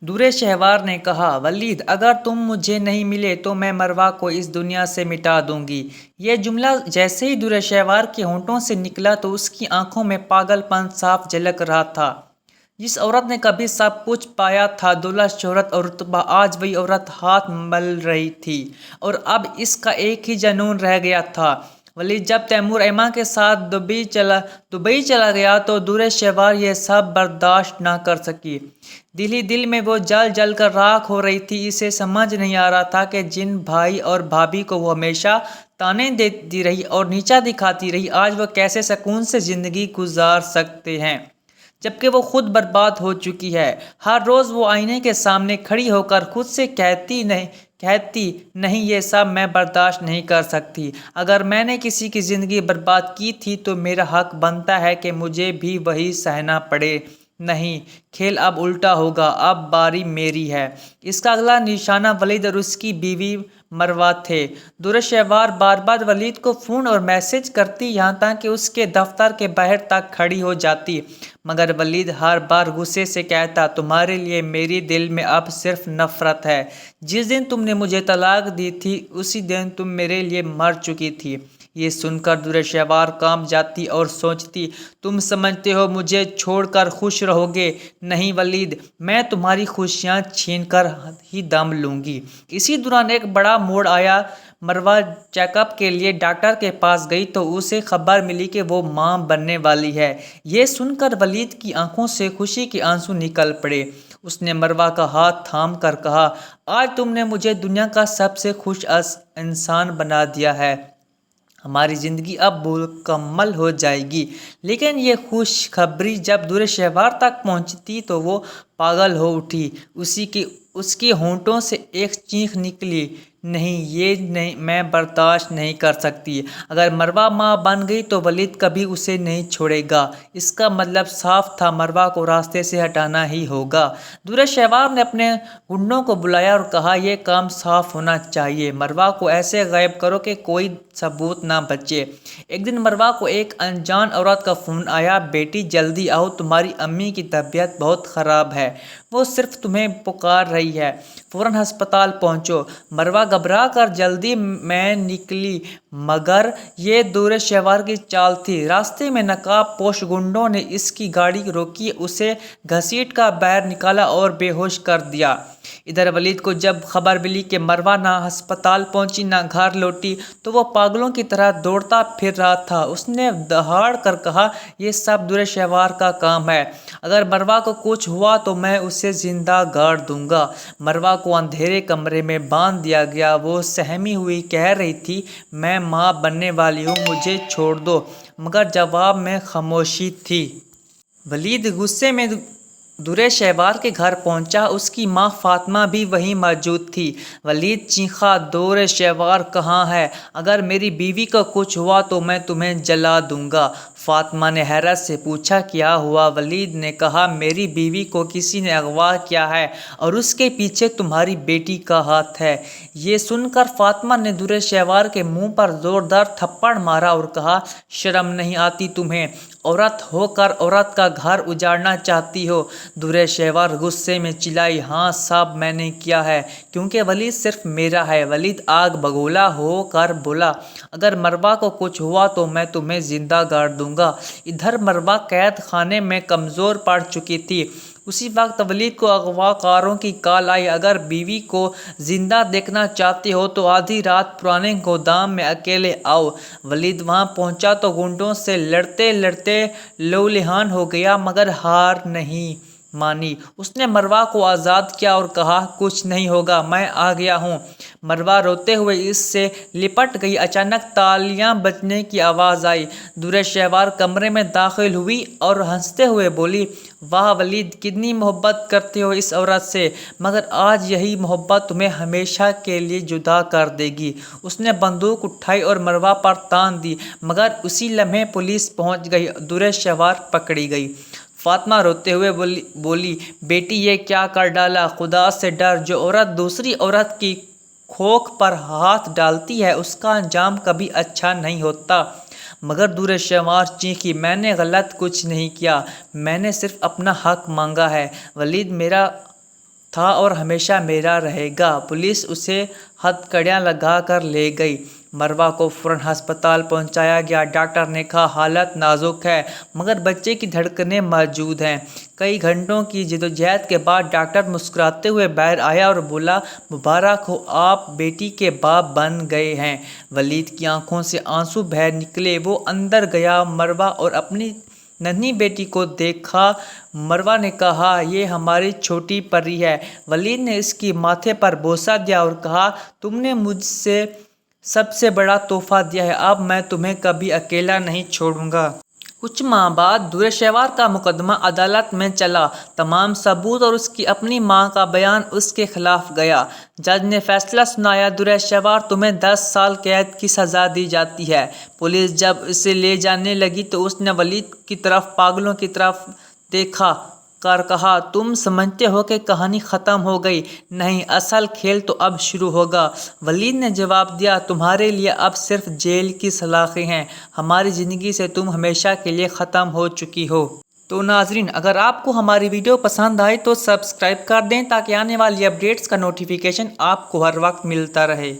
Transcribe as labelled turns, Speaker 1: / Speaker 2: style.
Speaker 1: درِ شہوار نے کہا، ولید اگر تم مجھے نہیں ملے تو میں مروا کو اس دنیا سے مٹا دوں گی۔ یہ جملہ جیسے ہی درِ شہوار کے ہونٹوں سے نکلا تو اس کی آنکھوں میں پاگل پن صاف جھلک رہا تھا۔ جس عورت نے کبھی سب کچھ پایا تھا، دولت، شہرت اور رتبہ، آج وہی عورت ہاتھ مل رہی تھی اور اب اس کا ایک ہی جنون رہ گیا تھا۔ ولید جب تیمور ایما کے ساتھ دبئی چلا گیا تو درِ شہوار یہ سب برداشت نہ کر سکی۔ دل ہی دل میں وہ جل جل کر راکھ ہو رہی تھی۔ اسے سمجھ نہیں آ رہا تھا کہ جن بھائی اور بھابھی کو وہ ہمیشہ طعنے دیتی رہی اور نیچا دکھاتی رہی، آج وہ کیسے سکون سے زندگی گزار سکتے ہیں جبکہ وہ خود برباد ہو چکی ہے۔ ہر روز وہ آئینے کے سامنے کھڑی ہو کر خود سے کہتی نہیں یہ سب میں برداشت نہیں کر سکتی۔ اگر میں نے کسی کی زندگی برباد کی تھی تو میرا حق بنتا ہے کہ مجھے بھی وہی سہنا پڑے۔ نہیں، کھیل اب الٹا ہوگا، اب باری میری ہے۔ اس کا اگلا نشانہ ولید اور اس کی بیوی مروا تھے۔ درِ شہوار بار بار ولید کو فون اور میسج کرتی، یہاں تک کہ اس کے دفتر کے باہر تک کھڑی ہو جاتی، مگر ولید ہر بار غصے سے کہتا، تمہارے لیے میرے دل میں اب صرف نفرت ہے۔ جس دن تم نے مجھے طلاق دی تھی اسی دن تم میرے لیے مر چکی تھی۔ یہ سن کر درِ شہوار کانپ جاتی اور سوچتی، تم سمجھتے ہو مجھے چھوڑ کر خوش رہو گے؟ نہیں ولید، میں تمہاری خوشیاں چھین کر ہی دم لوں گی۔ اسی دوران ایک بڑا موڑ آیا۔ مروا چیک اپ کے لیے ڈاکٹر کے پاس گئی تو اسے خبر ملی کہ وہ ماں بننے والی ہے۔ یہ سن کر ولید کی آنکھوں سے خوشی کے آنسو نکل پڑے۔ اس نے مروا کا ہاتھ تھام کر کہا، آج تم نے مجھے دنیا کا سب سے خوش انسان بنا دیا ہے۔ ہماری زندگی اب مکمل ہو جائے گی۔ لیکن یہ خوشخبری جب درِ شہوار تک پہنچی تو وہ پاگل ہو اٹھی۔ اس کے ہونٹوں سے ایک چیخ نکلی، نہیں، یہ میں برداشت نہیں کر سکتی۔ اگر مروا ماں بن گئی تو ولید کبھی اسے نہیں چھوڑے گا۔ اس کا مطلب صاف تھا، مروا کو راستے سے ہٹانا ہی ہوگا۔ درِ شہوار نے اپنے گنڈوں کو بلایا اور کہا، یہ کام صاف ہونا چاہیے۔ مروا کو ایسے غائب کرو کہ کوئی ثبوت نہ بچے۔ ایک دن مروا کو ایک انجان عورت کا فون آیا، بیٹی جلدی آؤ، تمہاری امی کی طبیعت بہت خراب ہے، وہ صرف تمہیں پکار رہی ہے، فوراً ہسپتال پہنچو۔ مروا گھبرا کر جلدی میں نکلی، مگر یہ درِ شہوار کی چال تھی۔ راستے میں نقاب پوش گنڈوں نے اس کی گاڑی روکی، اسے گھسیٹ کر باہر نکالا اور بے ہوش کر دیا۔ ادھر ولید کو جب خبر ملی کہ مروا نہ ہسپتال پہنچی نہ گھر لوٹی تو وہ پاگلوں کی طرح دوڑتا پھر رہا تھا۔ اس نے دہاڑ کر کہا، یہ سب درِ شہوار کا کام ہے، اگر مروا کو کچھ ہوا تو میں اسے زندہ گاڑ دوں گا۔ مروا کو اندھیرے کمرے میں باندھ دیا گیا۔ وہ سہمی ہوئی کہہ رہی تھی، میں ماں بننے والی ہوں، مجھے چھوڑ دو، مگر جواب میں خاموشی تھی۔ ولید غصے میں درِ شہوار کے گھر پہنچا، اس کی ماں فاطمہ بھی وہیں موجود تھی۔ ولید چیخا، درِ شہوار کہاں ہے؟ اگر میری بیوی کو کچھ ہوا تو میں تمہیں جلا دوں گا۔ فاطمہ نے حیرت سے پوچھا، کیا ہوا؟ ولید نے کہا، میری بیوی کو کسی نے اغوا کیا ہے اور اس کے پیچھے تمہاری بیٹی کا ہاتھ ہے۔ یہ سن کر فاطمہ نے درِ شہوار کے منہ پر زوردار تھپڑ مارا اور کہا، شرم نہیں آتی تمہیں؟ عورت ہو کر عورت کا گھر اجاڑنا چاہتی ہو؟ درِ شہوار غصے میں چلائی، ہاں سب میں نے کیا ہے، کیونکہ ولید صرف میرا ہے۔ ولید آگ بگولا ہو کر بولا، اگر مروا کو کچھ ہوا تو میں تمہیں زندہ گاڑ دوں گا۔ ادھر مروا قید خانے میں کمزور پڑ چکی تھی۔ اسی وقت ولید کو اغوا کاروں کی کال آئی، اگر بیوی کو زندہ دیکھنا چاہتے ہو تو آدھی رات پرانے گودام میں اکیلے آؤ۔ ولید وہاں پہنچا تو گنڈوں سے لڑتے لڑتے لہولہان ہو گیا، مگر ہار نہیں مانی۔ اس نے مروا کو آزاد کیا اور کہا، کچھ نہیں ہوگا، میں آ گیا ہوں۔ مروا روتے ہوئے اس سے لپٹ گئی۔ اچانک تالیاں بجنے کی آواز آئی۔ درِ شہوار کمرے میں داخل ہوئی اور ہنستے ہوئے بولی، واہ ولید، کتنی محبت کرتے ہو اس عورت سے، مگر آج یہی محبت تمہیں ہمیشہ کے لیے جدا کر دے گی۔ اس نے بندوق اٹھائی اور مروا پر تان دی، مگر اسی لمحے پولیس پہنچ گئی، درِ شہوار پکڑی گئی۔ فاطمہ روتے ہوئے بولی، بیٹی یہ کیا کر ڈالا؟ خدا سے ڈر، جو عورت دوسری عورت کی کوکھ پر ہاتھ ڈالتی ہے اس کا انجام کبھی اچھا نہیں ہوتا۔ مگر درِ شہوار چیخی، میں نے غلط کچھ نہیں کیا، میں نے صرف اپنا حق مانگا ہے۔ ولید، میرا تھا اور ہمیشہ میرا رہے گا۔ پولیس اسے ہتھکڑیاں لگا کر لے گئی۔ مروہ کو فوراً ہسپتال پہنچایا گیا۔ ڈاکٹر نے کہا حالت نازک ہے مگر بچے کی دھڑکنیں موجود ہیں۔ کئی گھنٹوں کی جدوجہد کے بعد ڈاکٹر مسکراتے ہوئے باہر آیا اور بولا مبارک ہو آپ بیٹی کے باپ بن گئے ہیں۔ ولید کی آنکھوں سے آنسو بہہ نکلے۔ وہ اندر گیا مروہ اور اپنی ننھی بیٹی کو دیکھا۔ مروہ نے کہا یہ ہماری چھوٹی پری ہے۔ ولید نے اس کی ماتھے پر بوسہ دیا اور کہا تم نے مجھ سے سب سے بڑا تحفہ دیا ہے، اب میں تمہیں کبھی اکیلا نہیں چھوڑوں گا۔ کچھ ماہ بعد دورشیوار کا مقدمہ عدالت میں چلا۔ تمام ثبوت اور اس کی اپنی ماں کا بیان اس کے خلاف گیا۔ جج نے فیصلہ سنایا دورشیوار تمہیں 10 سال قید کی سزا دی جاتی ہے۔ پولیس جب اسے لے جانے لگی تو اس نے ولید کی طرف پاگلوں کی طرح دیکھا کر کہا تم سمجھتے ہو کہ کہانی ختم ہو گئی؟ نہیں، اصل کھیل تو اب شروع ہوگا۔ ولید نے جواب دیا تمہارے لیے اب صرف جیل کی سلاخیں ہیں، ہماری زندگی سے تم ہمیشہ کے لیے ختم ہو چکی ہو۔ تو ناظرین اگر آپ کو ہماری ویڈیو پسند آئے تو سبسکرائب کر دیں تاکہ آنے والی اپڈیٹس کا نوٹیفیکیشن آپ کو ہر وقت ملتا رہے۔